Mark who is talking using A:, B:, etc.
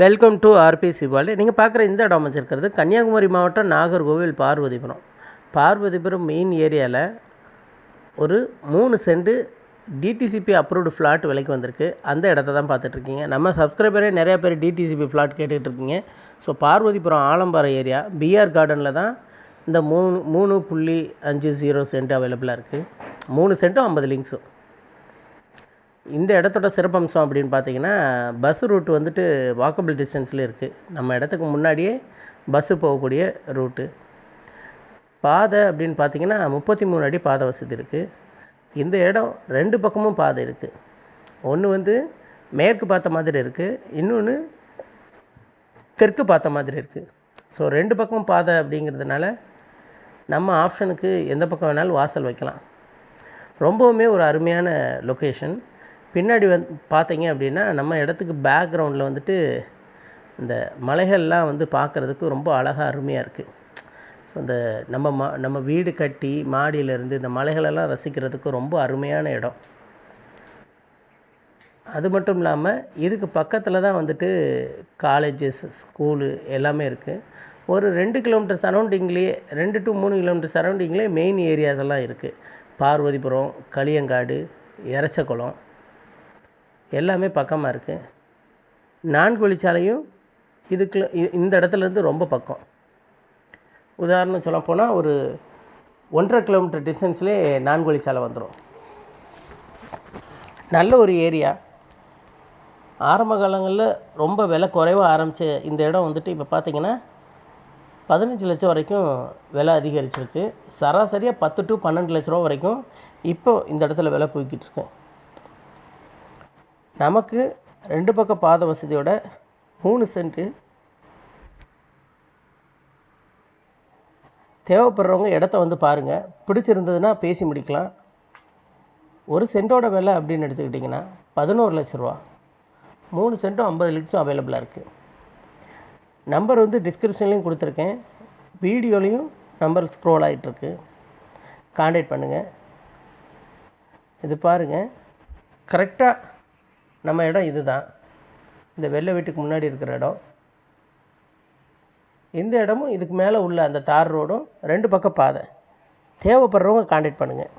A: Welcome to RBC world. நீங்கள் பார்க்குற இந்த இடம் அமைச்சிருக்கிறது கன்னியாகுமரி மாவட்டம் நாகர்கோவில் பார்வதிபுரம் மெயின் ஏரியாவில் ஒரு 3 சென்ட் டிடிசிபி அப்ரூவ்டு ஃப்ளாட் விலைக்கு வந்திருக்கு. அந்த இடத்த தான் பார்த்துட்ருக்கீங்க. நம்ம சப்ஸ்கிரைபரே நிறையா பேர் டிடிசிபி ஃப்ளாட் கேட்டுட்ருக்கீங்க. So Parvathipuram Alamparai area PR கார்டனில் தான் இந்த 3.50 சென்ட் அவைலபிளாக இருக்குது. 3 சென்ட்டும் 50 லிங்க்ஸும். இந்த இடத்தோட சிறப்பம்சம் அப்படின்னு பார்த்தீங்கன்னா, பஸ் ரூட் வந்துட்டு வாக்கபிள் டிஸ்டன்ஸில் இருக்குது. நம்ம இடத்துக்கு முன்னாடியே பஸ்ஸு போகக்கூடிய ரூட்டு. பாதை அப்படின்னு பார்த்தீங்கன்னா 33 அடி பாதை வசதி இருக்குது. இந்த இடம் 2 பக்கமும் பாதை இருக்குது. ஒன்று மேற்கு பார்த்த மாதிரி இருக்குது, இன்னொன்று தெற்கு பார்த்த மாதிரி இருக்குது. ஸோ 2 பக்கமும் பாதை அப்படிங்கிறதுனால நம்ம ஆப்ஷனுக்கு எந்த பக்கம் வேணாலும் வாசல் வைக்கலாம். ரொம்பவுமே ஒரு அருமையான லொக்கேஷன். பின்னாடி பார்த்தீங்க அப்படின்னா நம்ம இடத்துக்கு பேக்ரவுண்டில் வந்துட்டு இந்த மலைகள்லாம் பார்க்குறதுக்கு ரொம்ப அழகாக அருமையாக இருக்குது. ஸோ இந்த நம்ம வீடு கட்டி மாடியிலேருந்து இந்த மலைகளெல்லாம் ரசிக்கிறதுக்கு ரொம்ப அருமையான இடம். அது மட்டும் இல்லாமல் இதுக்கு பக்கத்தில் தான் காலேஜஸ், ஸ்கூலு எல்லாமே இருக்குது. ஒரு 2 கிலோமீட்டர் சரௌண்டிங்லேயே 2 to 3 கிலோமீட்டர் சரௌண்டிங்லேயே மெயின் ஏரியாஸ் எல்லாம் இருக்குது. பார்வதிபுரம், களியங்காடு, எரச்சகுளம் எல்லாமே பக்கமாக இருக்குது. 4 வழிச்சாலையும் இந்த இடத்துலேருந்து ரொம்ப பக்கம். உதாரணம் சொல்ல போனால் ஒரு 1.5 கிலோமீட்டர் டிஸ்டன்ஸ்லேயே 4 வழிச்சாலை வந்துடும். நல்ல ஒரு ஏரியா. ஆரம்ப காலங்களில் ரொம்ப விலை குறைவாக ஆரம்பித்த இந்த இடம் இப்போ பார்த்திங்கன்னா 15 லட்சம் வரைக்கும் விலை அதிகரிச்சிருக்கு. சராசரியாக 10 to 12 லட்ச ரூபா வரைக்கும் இப்போ இந்த இடத்துல விலை போய்கிட்டுருக்கு. நமக்கு 2 பக்க பாதை வசதியோட 3 சென்ட்டு. தேவைப்படுறவங்க இடத்த பாருங்கள். பிடிச்சிருந்ததுன்னா பேசி முடிக்கலாம். 1 சென்ட்டோட விலை அப்படின்னு எடுத்துக்கிட்டிங்கன்னா 11 லட்ச ரூபா. 3 சென்ட்டும் 50 லிங்க்ஸும் அவைலபிளாக இருக்குது. நம்பர் டிஸ்கிரிப்ஷன்லேயும் கொடுத்துருக்கேன், வீடியோலையும் நம்பர் ஸ்க்ரோல் ஆகிட்டுருக்கு. கான்டாக்ட் பண்ணுங்கள். இது பாருங்கள், கரெக்டாக நம்ம இடம் இது தான். இந்த வெள்ளை வீட்டுக்கு முன்னாடி இருக்கிற இடம். இந்த இடமும் இதுக்கு மேலே உள்ள அந்த தார் ரோடும் 2 பக்கம் பாதை. தேவைப்படுறவங்க கான்டாக்ட் பண்ணுங்கள்.